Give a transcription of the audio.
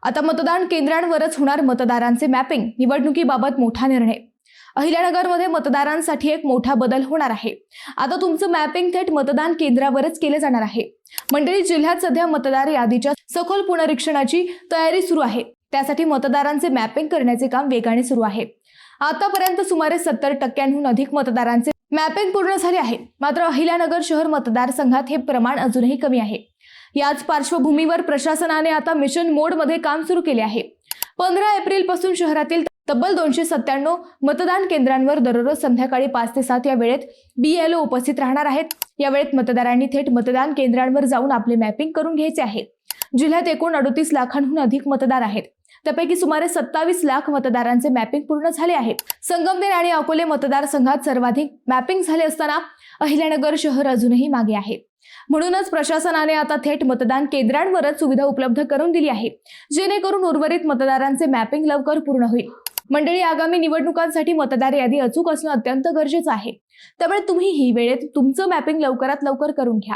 आता मतदान केंद्रांवरच होणार मतदारांचे मॅपिंग, निवडणुकीबाबत मोठा निर्णय। अहिल्यानगरमध्ये मतदारांसाठी एक मोठा बदल होणार आहे। आता तुमचं मॅपिंग थेट मतदान केंद्रावरच केले जाणार आहे। मंडळी, जिल्ह्यात सध्या मतदार यादीच्या सखोल पुनरीक्षणाची तयारी सुरू आहे। त्यासाठी मतदारांचे मॅपिंग करण्याचे काम वेगाने सुरू आहे। आतापर्यंत सुमारे 70% अधिक मतदारांचे मॅपिंग पूर्ण झाले आहे। मात्र अहिल्यानगर शहर मतदारसंघात हे प्रमाण अजूनही कमी आहे। याच पार्श्वभूमीवर प्रशासनाने आता मिशन मोड मध्ये काम सुरू केले आहे। 15 एप्रिल पासून शहरातील तब्बल 297 मतदान केंद्रांवर दररोज संध्याकाळी 5 ते 7 या वेळेत BLO उपस्थित राहणार आहेत। या वेळेत मतदारांनी थेट मतदान केंद्रांवर जाऊन आपले मॅपिंग करून घ्यायचे आहे। जिल्ह्यात एकूण 38 लाखांहून अधिक मतदार आहेत। त्यापैकी सुमारे 27 लाख मतदारांचे मॅपिंग पूर्ण झाले आहे। संगमनेर आणि अकोले मतदारसंघात सर्वाधिक मॅपिंग झाले असताना अहिल्यानगर शहर अजूनही मागे आहे। म्हणूनच प्रशासनाने आता थेट मतदान केंद्रांवरच सुविधा उपलब्ध करून दिली आहे, जेणेकरून उर्वरित मतदारांचे मॅपिंग लवकर पूर्ण होईल। मंडळी, आगामी निवडणुकांसाठी मतदार यादी अचूक असणं अत्यंत गरजेचं आहे। त्यामुळे तुम्ही ही वेळेत तुमचं मॅपिंग लवकरात लवकर करून घ्या।